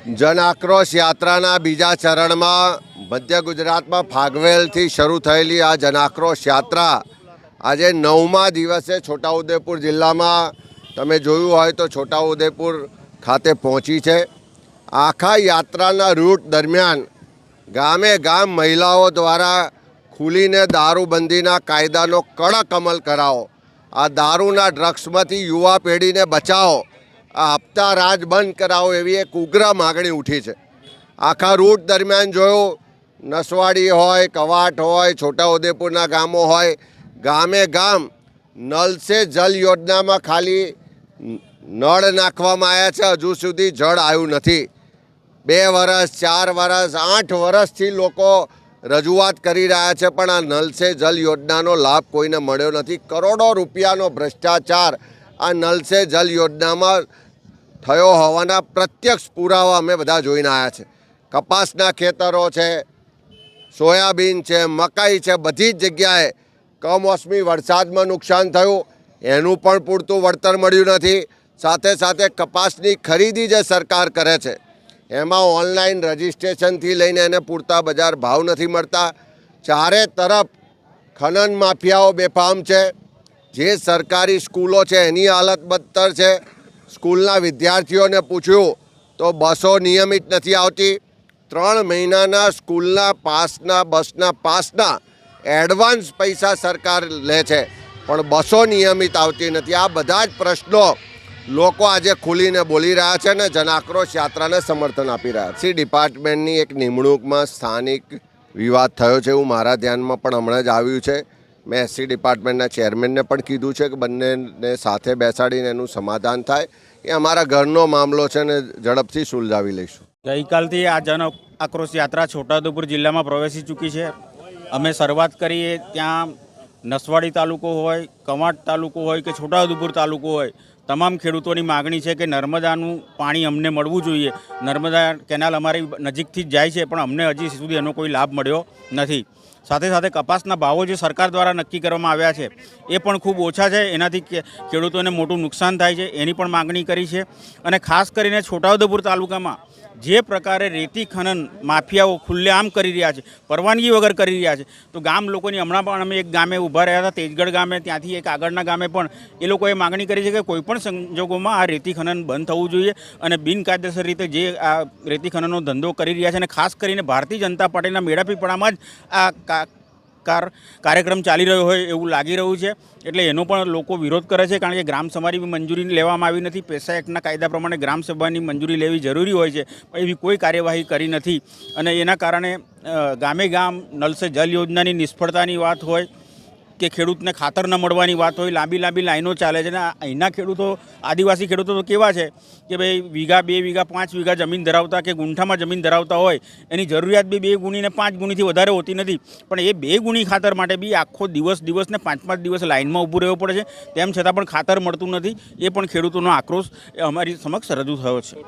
જન આક્રોશ યાત્રાના બીજા ચરણમાં મધ્ય ગુજરાતમાં ફાગવેલથી શરૂ થયેલી આ જન આક્રોશ યાત્રા આજે 9મા દિવસે છોટાઉદેપુર જિલ્લામાં તમે જોયું હોય તો છોટાઉદેપુર ખાતે પહોંચી છે। આખા યાત્રાના રૂટ દરમિયાન ગામે ગામ મહિલાઓ દ્વારા ખુલીને દારૂબંધીના કાયદાનો કડક અમલ કરાવો, આ દારૂના ડ્રગ્સમાંથી યુવા પેઢીને બચાવો, આ હપ્તા રાજ બંધ કરાવો એવી એક ઉગ્ર માગણી ઉઠી છે। આખા રૂટ દરમિયાન જોયું, નસવાડી હોય, કવાટ હોય, છોટાઉદેપુરના ગામો હોય, ગામે ગામ નલ સે જલ યોજનામાં ખાલી નળ નાખવામાં આવ્યા છે, હજુ સુધી જળ આવ્યું નથી। 2 વર્ષ 4 વર્ષ 8 વર્ષથી લોકો રજૂઆત કરી રહ્યા છે, પણ આ નલ સે જલ યોજનાનો લાભ કોઈને મળ્યો નથી। કરોડો રૂપિયાનો ભ્રષ્ટાચાર આ નલ સે જલ યોજનામાં થયો હોવાના પ્રત્યક્ષ પુરાવા અમે બધા જોઈને આવ્યા છે। કપાસના ખેતરો છે, સોયાબીન છે, મકાઈ છે, બધી જ જગ્યાએ કમોસમી વરસાદમાં નુકસાન થયું, એનું પણ પૂરતું વળતર મળ્યું નથી। સાથે સાથે કપાસની ખરીદી જે સરકાર કરે છે એમાં ઓનલાઈન રજિસ્ટ્રેશનથી લઈને એને પૂરતા બજાર ભાવ નથી મળતા। ચારે તરફ ખનન માફિયાઓ બેફામ છે। જે સરકારી સ્કૂલો છે એની હાલત બદતર છે। સ્કૂલના વિદ્યાર્થીઓને પૂછ્યું તો બસો નિયમિત નથી આવતી। 3 મહિનાના સ્કૂલના પાસના બસના પાસના એડવાન્સ પૈસા સરકાર લે છે, પણ બસો નિયમિત આવતી નથી। આ બધા જ પ્રશ્નો લોકો આજે ખુલીને બોલી રહ્યા છે ને જન આક્રોશ યાત્રાને સમર્થન આપી રહ્યા છે। ડિપાર્ટમેન્ટની એક નિમણૂકમાં સ્થાનિક વિવાદ થયો છે એવું મારા ધ્યાનમાં પણ હમણાં જ આવ્યું છે। મેં એસસી ડિપાર્ટમેન્ટના ચેરમેનને પણ કીધું છે કે બંનેને સાથે બેસાડીને એનું સમાધાન થાય। એ અમારા ઘરનો મામલો છે ને ઝડપથી સુલઝાવી લઈશું। ગઈકાલથી આ જન આક્રોશ યાત્રા છોટાઉદેપુર જિલ્લામાં પ્રવેશી ચૂકી છે। અમે શરૂઆત કરીએ ત્યાં નસવાડી તાલુકો હોય, કવાંટ તાલુકો હોય કે છોટાઉદેપુર તાલુકો હોય, તમામ ખેડૂતોની માગણી છે કે નર્મદાનું પાણી અમને મળવું જોઈએ। નર્મદા કેનાલ અમારી નજીકથી જ જાય છે, પણ અમને હજી સુધી એનો કોઈ લાભ મળ્યો નથી। સાથે સાથે કપાસના ભાવો જે સરકાર દ્વારા નક્કી કરવામાં આવ્યા છે એ પણ ખૂબ ઓછા છે, એનાથી ખેડૂતોને મોટું નુકસાન થાય છે, એની પણ માગણી કરી છે। અને ખાસ કરીને છોટાઉદેપુર તાલુકામાં જે પ્રકારે રેતી ખનન માફિયાઓ ખુલ્લેઆમ કરી રહ્યા છે, પરવાનગી વગર કરી રહ્યા છે, તો ગામ લોકોની હમણાં પણ અમે એક ગામે ઊભા રહ્યા હતા, તેજગઢ ગામે, ત્યાંથી એક આગળના ગામે પણ એ લોકોએ માગણી કરી છે કે કોઈપણ સંજોગોમાં આ રેતી ખનન બંધ થવું જોઈએ અને બિનકાયદેસર રીતે જે આ રેતી ખનનનો ધંધો કરી રહ્યા છે અને ખાસ કરીને ભારતીય જનતા પાર્ટીના મેળાપીપળામાં જ આ કાર્યક્રમ ચાલી રહ્યો હોય એવું લાગી રહ્યું છે। એટલે એનો પણ લોકો વિરોધ કરે છે, કારણ કે ગ્રામસભાની મંજૂરી લેવામાં આવી નથી। પેસા એક્ટના કાયદા પ્રમાણે ગ્રામસભાની મંજૂરી લેવી જરૂરી હોય છે, પણ એવી કોઈ કાર્યવાહી કરી નથી અને એના કારણે ગામે ગામ નલ સે જલ યોજનાની નિષ્ફળતાની વાત હોય કે ખેડૂતને ખાતર ન મળવાની વાત હોય, લાંબી લાંબી લાઈનો ચાલે છે। અને અહીંના ખેડૂતો, આદિવાસી ખેડૂતો તો કેવા છે કે ભાઈ વીઘા 2 વીઘા 5 વીઘા જમીન ધરાવતા કે ગુંઠામાં જમીન ધરાવતા હોય, એની જરૂરિયાત બી 2 ગુણી ને 5 ગુણીથી વધારે હોતી નથી, પણ એ 2 ગુણી ખાતર માટે બી આખો દિવસ ને 5-5 દિવસ લાઇનમાં ઊભું રહેવું પડે છે, તેમ છતાં પણ ખાતર મળતું નથી। એ પણ ખેડૂતોનો આક્રોશ અમારી સમક્ષ રજૂ થયો છે।